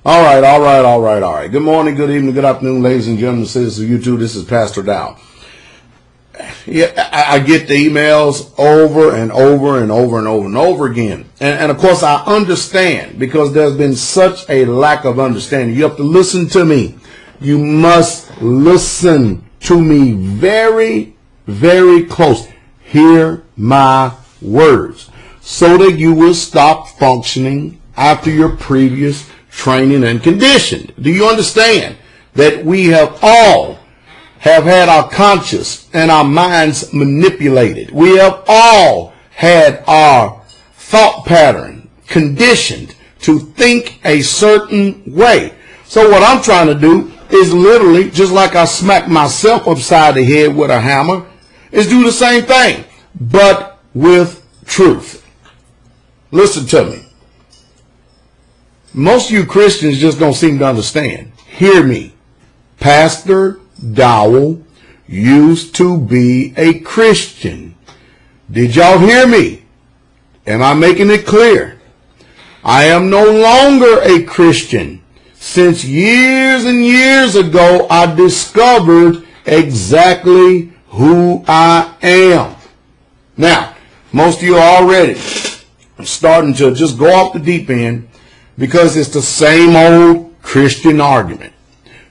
All right. Good morning, good evening, good afternoon, ladies and gentlemen, citizens of YouTube. This is Pastor Dow. Yeah, I get the emails over and over again. And of course, I understand because there's been such a lack of understanding. You have to listen to me. You must listen to me very, very close. Hear my words so that you will stop functioning after your previous training and conditioned. Do you understand that we have had our conscious and our minds manipulated? We have all had our thought pattern conditioned to think a certain way. So what I'm trying to do is literally, just like I smack myself upside the head with a hammer, is do the same thing, but with truth. Listen to me. Most of you Christians just don't seem to understand. Hear me. Pastor Dowell used to be a Christian. Did y'all hear me? Am I making it clear? I am no longer a Christian. Since years and years ago, I discovered exactly who I am. Now, most of you are already starting to just go off the deep end because it's the same old Christian argument.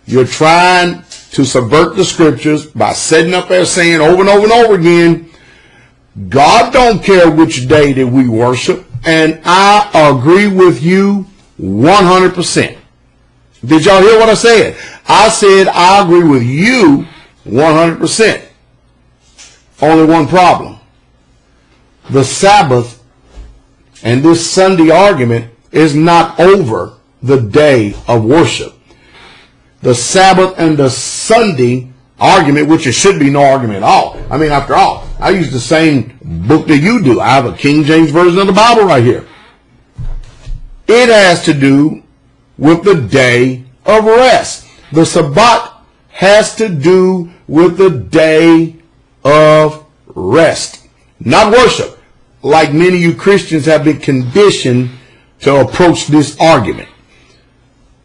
You're trying to subvert the scriptures by setting up there saying over and over and over again, God don't care which day that we worship, and I agree with you 100%. Did y'all hear what I said? I said I agree with you 100%. Only one problem. The Sabbath and this Sunday argument is not over the day of worship. The Sabbath and the Sunday argument, which it should be no argument at all. I mean, after all, I use the same book that you do. I have a King James version of the Bible right here. It has to do with the day of rest. The Sabbath has to do with the day of rest, not worship, like many of you Christians have been conditioned to approach this argument.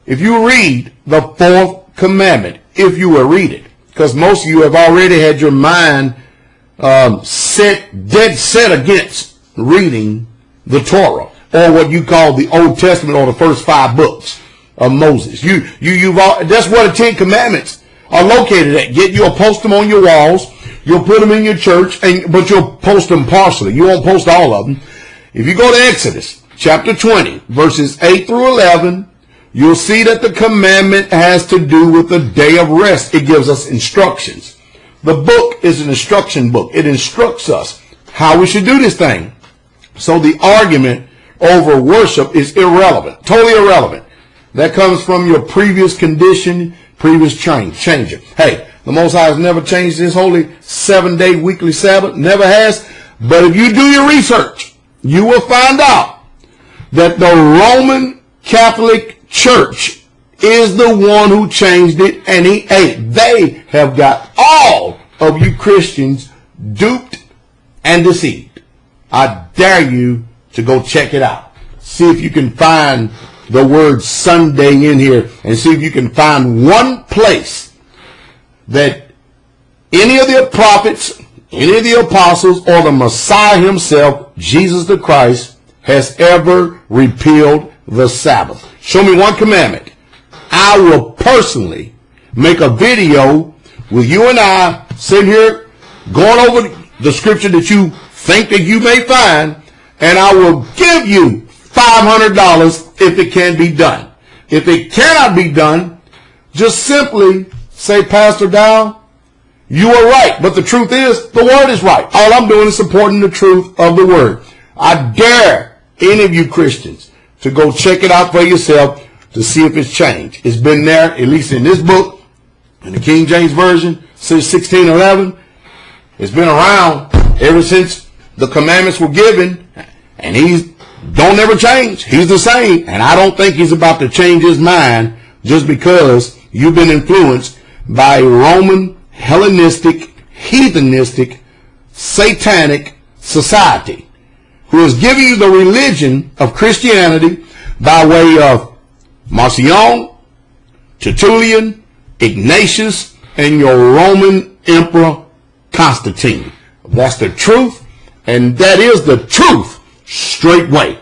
If you read the fourth commandment, if you will read it, because most of you have already had your mind dead set against reading the Torah, or what you call the Old Testament, or the first 5 books of Moses. That's where the 10 Commandments are located at. You'll post them on your walls. You'll put them in your church, but you'll post them partially. You won't post all of them. If you go to Exodus chapter 20, verses 8 through 11, you'll see that the commandment has to do with the day of rest. It gives us instructions. The book is an instruction book. It instructs us how we should do this thing. So the argument over worship is irrelevant, totally irrelevant. That comes from your previous condition, previous change. Hey, the Most High has never changed his holy 7-day weekly Sabbath, never has. But if you do your research, you will find out that the Roman Catholic Church is the one who changed it, and they have got all of you Christians duped and deceived. I dare you to go check it out. See if you can find the word Sunday in here, and see if you can find one place that any of the prophets, any of the apostles, or the Messiah himself, Jesus the Christ, has ever repealed the Sabbath. Show me one commandment. I will personally make a video with you and I sitting here going over the scripture that you think that you may find, and I will give you $500 if it can be done. If it cannot be done, just simply say, Pastor Dow, you are right. But the truth is, the word is right. All I'm doing is supporting the truth of the word. I dare any of you Christians to go check it out for yourself to see if it's changed. It's been there, at least in this book, in the King James Version, since 1611. It's been around ever since the commandments were given, and he's don't ever change. He's the same, and I don't think he's about to change his mind just because you've been influenced by a Roman, Hellenistic, heathenistic, satanic society who is giving you the religion of Christianity by way of Marcion, Tertullian, Ignatius, and your Roman Emperor Constantine. That's the truth, and that is the truth straightway.